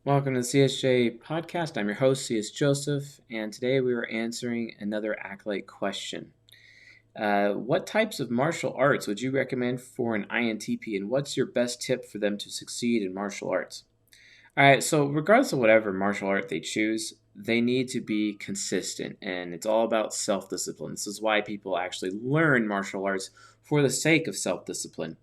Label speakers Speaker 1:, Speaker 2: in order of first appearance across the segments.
Speaker 1: Welcome to the CSJ podcast. I'm your host, CS Joseph, and today we are answering another Acolyte question. What types of martial arts would you recommend for an INTP, and what's your best tip for them to succeed in martial arts? All right, so regardless of whatever martial art they choose, they need to be consistent, and it's all about self-discipline. This is why people actually learn martial arts for the sake of self-discipline.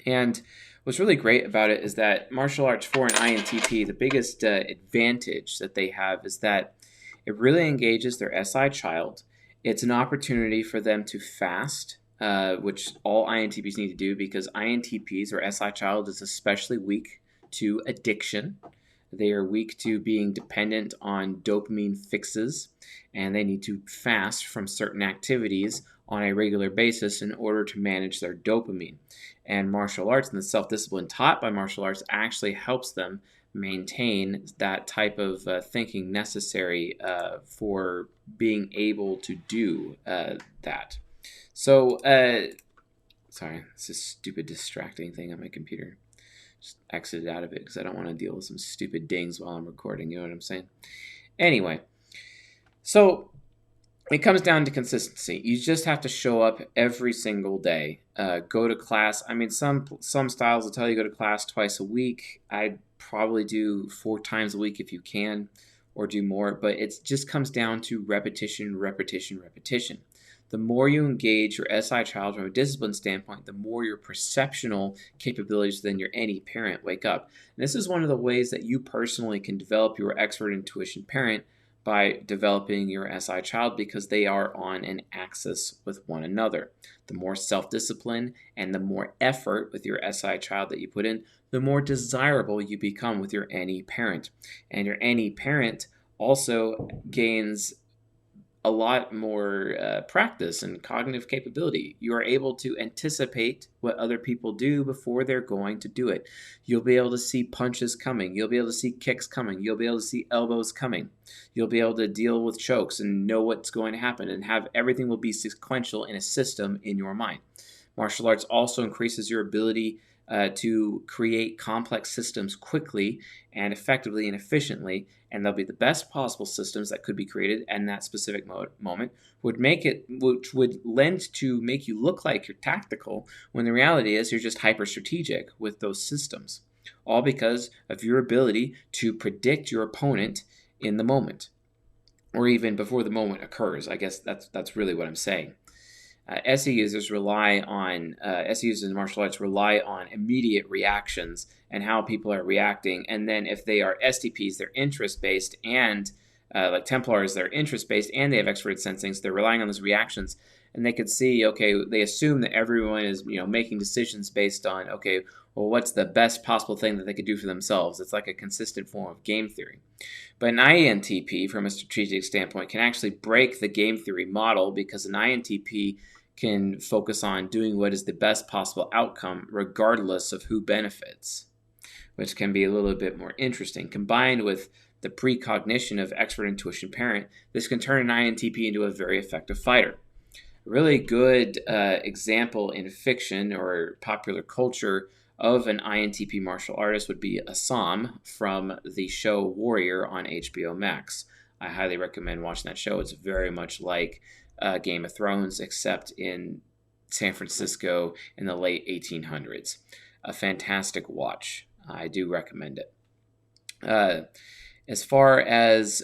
Speaker 1: And what's really great about it is that martial arts for an INTP, the biggest advantage that they have is that it really engages their SI child. It's an opportunity for them to fast, which all INTPs need to do because INTPs or SI child is especially weak to addiction. They are weak to being dependent on dopamine fixes, and they need to fast from certain activities on a regular basis in order to manage their dopamine. And martial arts and the self-discipline taught by martial arts actually helps them maintain that type of thinking necessary for being able to do that. So, sorry, it's a stupid distracting thing on my computer. Just exited out of it because I don't want to deal with some stupid dings while I'm recording. You know what I'm saying? Anyway, so it comes down to consistency. You just have to show up every single day. Go to class. I mean, some styles will tell you go to class twice a week. I'd probably do 4 times a week if you can, or do more. But it just comes down to repetition, repetition, repetition. The more you engage your SI child from a discipline standpoint, the more your perceptional capabilities than your NE parent wake up. And this is one of the ways that you personally can develop your expert intuition parent by developing your SI child because they are on an axis with one another. The more self-discipline and the more effort with your SI child that you put in, the more desirable you become with your NE parent. And your NE parent also gains a lot more practice and cognitive capability. You are able to anticipate what other people do before they're going to do it. You'll be able to see punches coming. You'll be able to see kicks coming. You'll be able to see elbows coming. You'll be able to deal with chokes and know what's going to happen and have everything will be sequential in a system in your mind. Martial arts also increases your ability to create complex systems quickly and effectively and efficiently, and they'll be the best possible systems that could be created in that specific moment, which would lend to make you look like you're tactical when the reality is you're just hyper strategic with those systems, all because of your ability to predict your opponent in the moment or even before the moment occurs. I guess that's really what I'm saying. SE users in martial arts rely on immediate reactions and how people are reacting. And then if they are STPs, they're interest-based, and like Templars, they're interest-based, and they have expert sensing, so they're relying on those reactions. And they could see, okay, they assume that everyone is, making decisions based on, okay, well, what's the best possible thing that they could do for themselves? It's like a consistent form of game theory. But an INTP, from a strategic standpoint, can actually break the game theory model because an INTP can focus on doing what is the best possible outcome regardless of who benefits, which can be a little bit more interesting. Combined with the precognition of expert intuition parent, this can turn an INTP into a very effective fighter. A really good example in fiction or popular culture of an INTP martial artist would be Assam from the show Warrior on HBO Max. I highly recommend watching that show. It's very much like Game of Thrones, except in San Francisco in the late 1800s. A fantastic watch. I do recommend it. As far as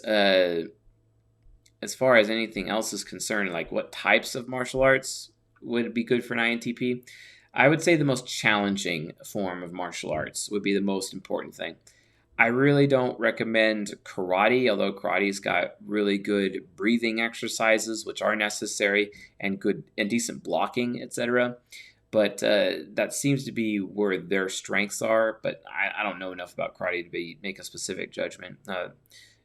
Speaker 1: anything else is concerned, like what types of martial arts would be good for an INTP, I would say the most challenging form of martial arts would be the most important thing. I really don't recommend karate, although karate's got really good breathing exercises, which are necessary, and good and decent blocking, etc. But that seems to be where their strengths are. But I don't know enough about karate to make a specific judgment.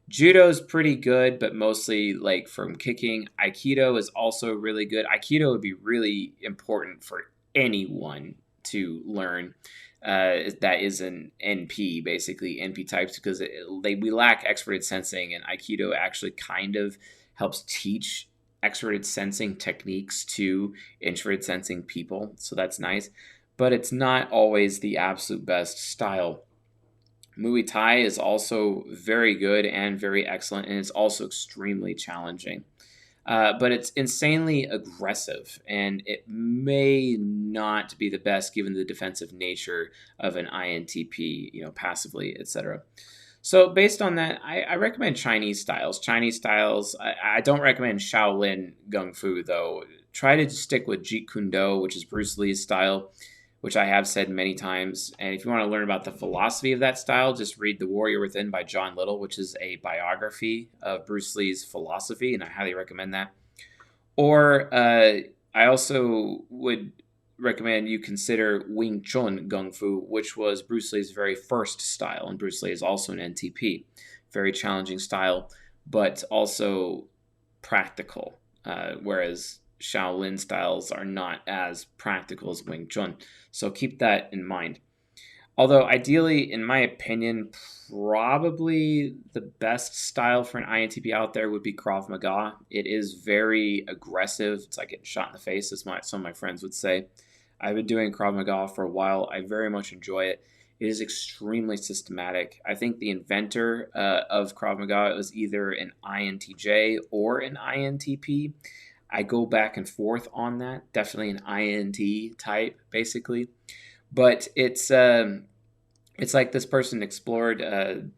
Speaker 1: Judo's pretty good, but mostly like from kicking. Aikido is also really good. Aikido would be really important for anyone to learn. That is an NP, basically NP types, because we lack experted sensing, and Aikido actually kind of helps teach experted sensing techniques to introverted sensing people, so that's nice. But it's not always the absolute best style. Muay Thai is also very good and very excellent, and it's also extremely challenging. But it's insanely aggressive, and it may not be the best given the defensive nature of an INTP, passively, etc. So based on that, I recommend Chinese styles. Chinese styles. I don't recommend Shaolin Kung Fu though. Try to stick with Jeet Kune Do, which is Bruce Lee's style, which I have said many times. And if you want to learn about the philosophy of that style, just read The Warrior Within by John Little, which is a biography of Bruce Lee's philosophy, and I highly recommend that. Or I also would recommend you consider Wing Chun Kung Fu, which was Bruce Lee's very first style, and Bruce Lee is also an NTP. Very challenging style, but also practical, whereas Shaolin styles are not as practical as Wing Chun. So keep that in mind. Although ideally, in my opinion, probably the best style for an INTP out there would be Krav Maga. It is very aggressive. It's like getting shot in the face, as some of my friends would say. I've been doing Krav Maga for a while. I very much enjoy it. It is extremely systematic. I think the inventor of Krav Maga was either an INTJ or an INTP. I go back and forth on that. Definitely an INT type, basically. But it's like this person explored, Emi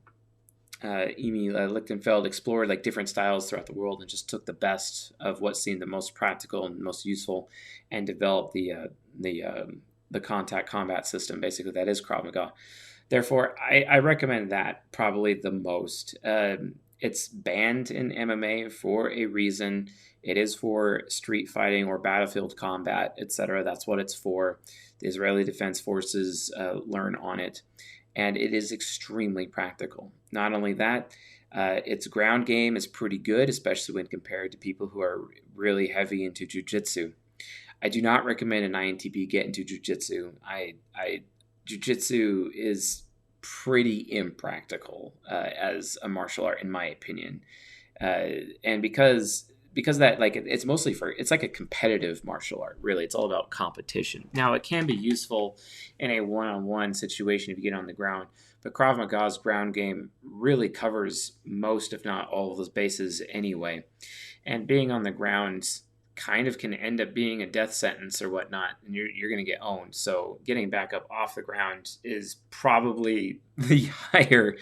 Speaker 1: Lichtenfeld explored like different styles throughout the world and just took the best of what seemed the most practical and most useful, and developed the contact combat system, basically that is Krav Maga. Therefore, I recommend that probably the most. It's banned in MMA for a reason. It is for street fighting or battlefield combat, etc. That's what it's for. The Israeli Defense Forces learn on it, and it is extremely practical. Not only that, its ground game is pretty good, especially when compared to people who are really heavy into jiu-jitsu. I do not recommend an INTP get into jiu-jitsu. Jiu-jitsu is pretty impractical as a martial art, in my opinion, and because that, like, it's mostly it's like a competitive martial art. Really, it's all about competition. Now, it can be useful in a one-on-one situation if you get on the ground, but Krav Maga's ground game really covers most, if not all, of those bases anyway. And being on the ground kind of can end up being a death sentence or whatnot, and you're going to get owned. So getting back up off the ground is probably the higher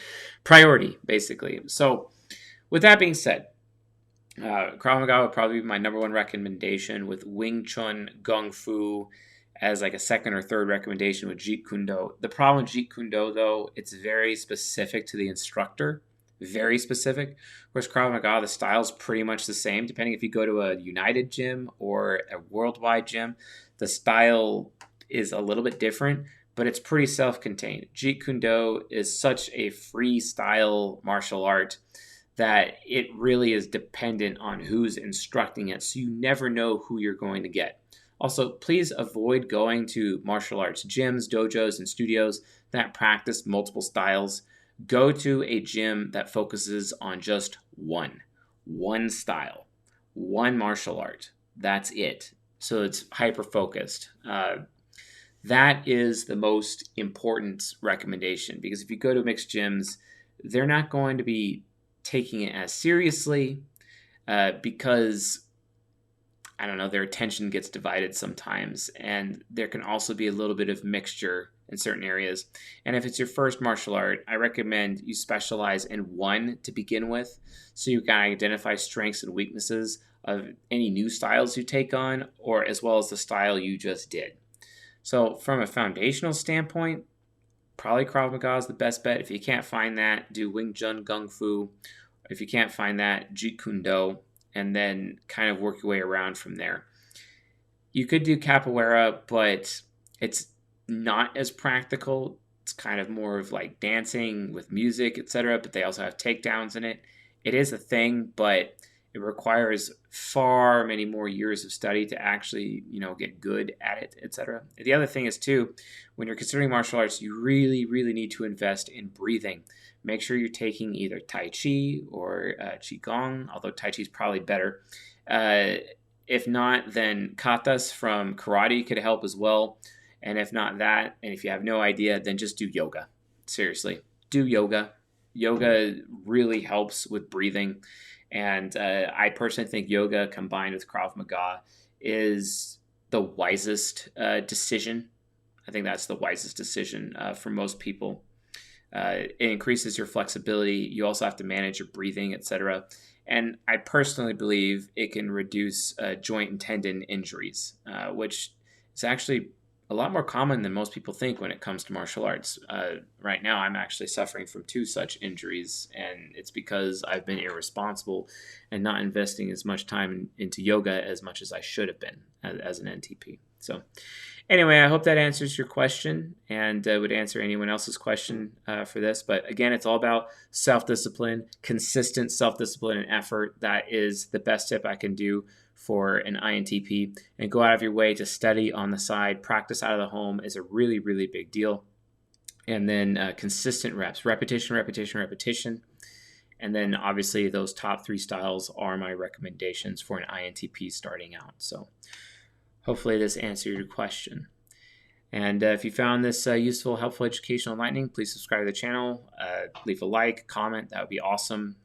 Speaker 1: priority, basically. So with that being said, Krav Maga would probably be my number one recommendation, with Wing Chun Kung Fu as like a second or third recommendation with Jeet Kune Do. The problem with Jeet Kune Do, though, it's very specific to the instructor. Very specific. Whereas Krav Maga, the style's pretty much the same. Depending if you go to a United gym or a worldwide gym, the style is a little bit different, but it's pretty self-contained. Jeet Kune Do is such a freestyle martial art that it really is dependent on who's instructing it, so you never know who you're going to get. Also, please avoid going to martial arts gyms, dojos, and studios that practice multiple styles. Go to a gym that focuses on just one style, one martial art. That's it. So it's hyper-focused. That is the most important recommendation, because if you go to mixed gyms, they're not going to be taking it as seriously because, I don't know, their attention gets divided sometimes, and there can also be a little bit of mixture in certain areas. And if it's your first martial art, I recommend you specialize in one to begin with, so you can identify strengths and weaknesses of any new styles you take on, or as well as the style you just did. So from a foundational standpoint, probably Krav Maga is the best bet. If you can't find that, do Wing Chun Kung Fu. If you can't find that, Jeet Kune Do, and then kind of work your way around from there. You could do capoeira, but it's not as practical. It's kind of more of like dancing with music, etc., but they also have takedowns in it. It is a thing, but it requires far many more years of study to actually, get good at it, etc. The other thing is, too, when you're considering martial arts, you really, really need to invest in breathing. Make sure you're taking either Tai Chi or Qigong, although Tai Chi is probably better. If not, then katas from karate could help as well. And if not that, and if you have no idea, then just do yoga. Seriously. do yoga. Yoga really helps with breathing. And I personally think yoga combined with Krav Maga is the wisest decision. I think that's the wisest decision for most people. It increases your flexibility. You also have to manage your breathing, etc. And I personally believe it can reduce joint and tendon injuries, which is actually a lot more common than most people think when it comes to martial arts. Right now, I'm actually suffering from two such injuries, and it's because I've been irresponsible and not investing as much time into yoga as much as I should have been as an NTP. So, anyway, I hope that answers your question and would answer anyone else's question for this. But again, it's all about self-discipline, consistent self-discipline and effort. That is the best tip I can do for an INTP. And go out of your way to study on the side. Practice out of the home is a really, really big deal. And then consistent reps, repetition, repetition, repetition. And then obviously those top 3 styles are my recommendations for an INTP starting out. So hopefully this answered your question. And if you found this useful, helpful, educational, enlightening, please subscribe to the channel, leave a like, comment. That would be awesome.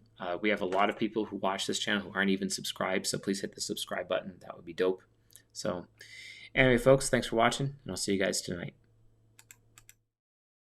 Speaker 1: We have a lot of people who watch this channel who aren't even subscribed, so please hit the subscribe button. That would be dope. So anyway, folks, thanks for watching, and I'll see you guys tonight.